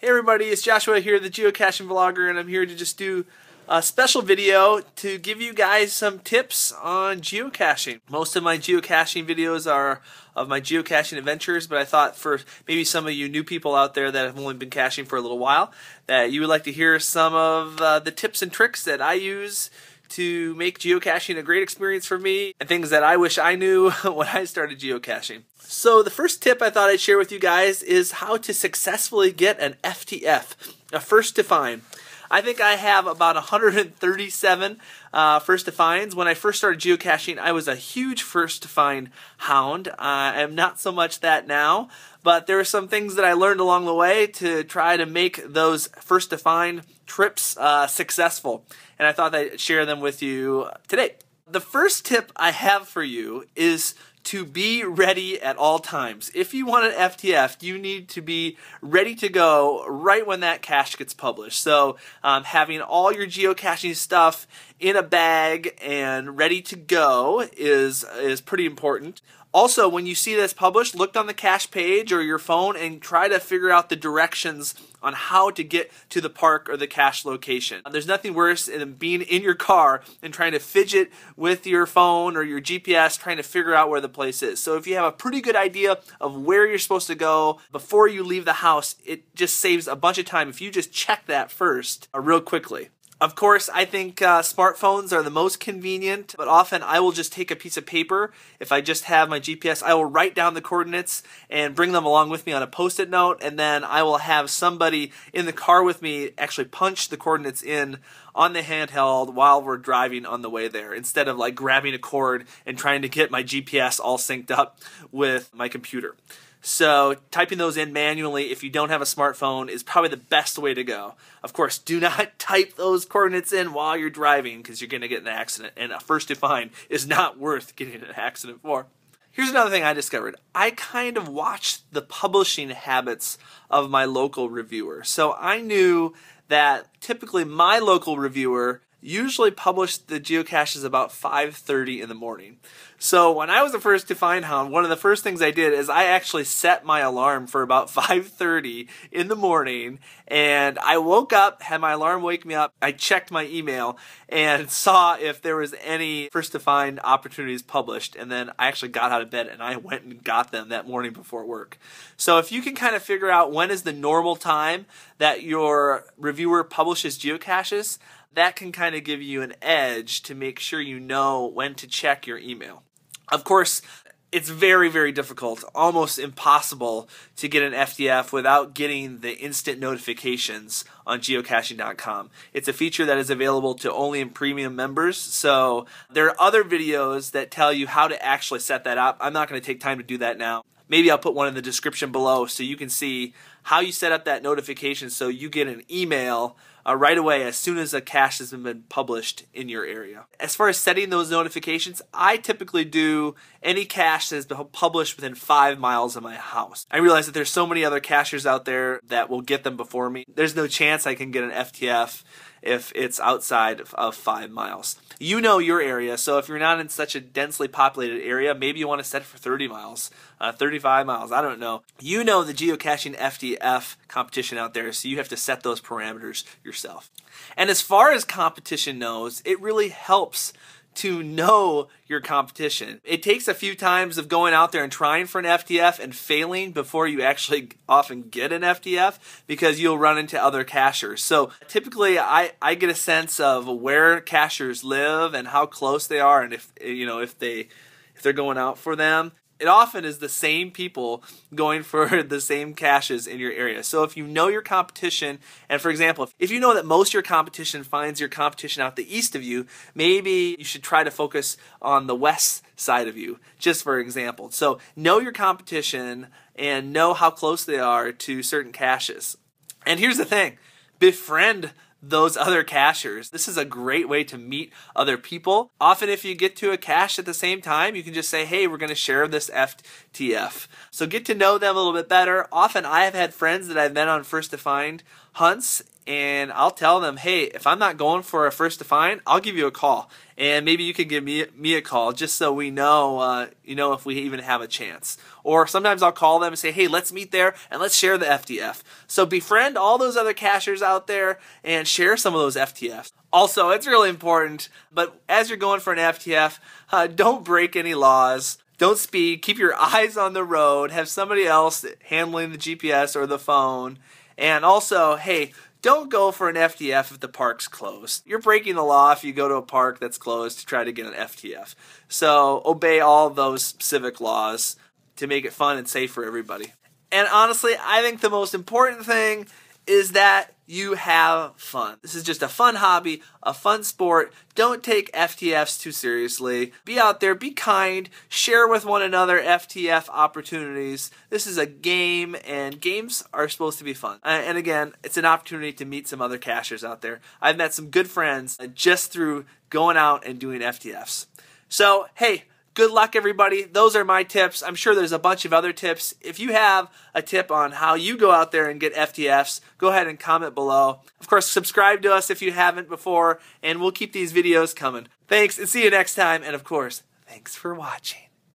everybody, it's Joshua here, the Geocaching Vlogger, and I'm here to just do a special video to give you guys some tips on geocaching. Most of my geocaching videos are of my geocaching adventures, but I thought for maybe some of you new people out there that have only been caching for a little while, that you would like to hear some of the tips and tricks that I use to make geocaching a great experience for me, and things that I wish I knew when I started geocaching. So the first tip I thought I'd share with you guys is how to successfully get an FTF, a first to find. I think I have about 137 first to finds. When I first started geocaching, I was a huge first to find hound. I am not so much that now, but there are some things that I learned along the way to try to make those first to find trips successful, and I thought I'd share them with you today. The first tip I have for you is to be ready at all times. If you want an FTF, you need to be ready to go right when that cache gets published. So having all your geocaching stuff in a bag and ready to go is pretty important. Also, when you see this published, look on the cache page or your phone and try to figure out the directions on how to get to the park or the cache location. There's nothing worse than being in your car and trying to fidget with your phone or your GPS trying to figure out where the place is. So if you have a pretty good idea of where you're supposed to go before you leave the house, it just saves a bunch of time if you just check that first real quickly. Of course, I think smartphones are the most convenient, but often I will just take a piece of paper. If I just have my GPS, I will write down the coordinates and bring them along with me on a post-it note, and then I will have somebody in the car with me actually punch the coordinates in on the handheld while we're driving on the way there, instead of like grabbing a cord and trying to get my GPS all synced up with my computer. So typing those in manually if you don't have a smartphone is probably the best way to go. Of course, do not type those coordinates in while you're driving because you're going to get in an accident, and a first to find is not worth getting in an accident for. Here's another thing I discovered. I kind of watched the publishing habits of my local reviewer. So I knew that typically my local reviewer usually published the geocaches about 5:30 in the morning. So when I was the first to find hound, one of the first things I did is I actually set my alarm for about 5:30 in the morning, and I woke up, had my alarm wake me up, I checked my email and saw if there was any first to find opportunities published, and then I actually got out of bed and I went and got them that morning before work. So if you can kind of figure out when is the normal time that your reviewer publishes geocaches, that can kind of give you an edge to make sure you know when to check your email. Of course, it's very, very difficult, almost impossible to get an FTF without getting the instant notifications on geocaching.com. It's a feature that is available to only premium members, so there are other videos that tell you how to actually set that up. I'm not going to take time to do that now. Maybe I'll put one in the description below so you can see how you set up that notification so you get an email right away as soon as a cache has been published in your area. As far as setting those notifications, I typically do any cache that has been published within 5 miles of my house. I realize that there's so many other cachers out there that will get them before me. There's no chance I can get an FTF if it's outside of 5 miles. You know your area, so if you're not in such a densely populated area, maybe you want to set it for 30 miles, 35 miles, I don't know. You know the geocaching FTF competition out there, so you have to set those parameters yourself. And as far as competition knows, it really helps to know your competition. It takes a few times of going out there and trying for an FTF and failing before you actually often get an FTF, because you'll run into other cachers. So typically I get a sense of where cachers live and how close they are, and if they're going out for them. It often is the same people going for the same caches in your area. So if you know your competition, and for example, if you know that most of your competition finds your competition out the east of you, maybe you should try to focus on the west side of you, just for example. So know your competition and know how close they are to certain caches. And here's the thing, befriend those other cachers. This is a great way to meet other people. Often if you get to a cache at the same time, you can just say, hey, we're going to share this FTF. So get to know them a little bit better. Often I have had friends that I've met on First to Find hunts, and I'll tell them, hey, if I'm not going for a first to find, I'll give you a call, and maybe you can give me a call just so we know, if we even have a chance. Or sometimes I'll call them and say, hey, let's meet there and let's share the FTF. So befriend all those other cachers out there and share some of those FTFs. Also, it's really important, but as you're going for an FTF, don't break any laws. Don't speed. Keep your eyes on the road. Have somebody else handling the GPS or the phone. And also, hey, don't go for an FTF if the park's closed. You're breaking the law if you go to a park that's closed to try to get an FTF. So obey all those civic laws to make it fun and safe for everybody. And honestly, I think the most important thing is that you have fun. This is just a fun hobby, a fun sport. Don't take FTFs too seriously. Be out there, be kind, share with one another FTF opportunities. This is a game, and games are supposed to be fun. And again, it's an opportunity to meet some other cachers out there. I've met some good friends just through going out and doing FTFs. So, hey, good luck, everybody. Those are my tips. I'm sure there's a bunch of other tips. If you have a tip on how you go out there and get FTFs, go ahead and comment below. Of course, subscribe to us if you haven't before, and we'll keep these videos coming. Thanks, and see you next time. And of course, thanks for watching.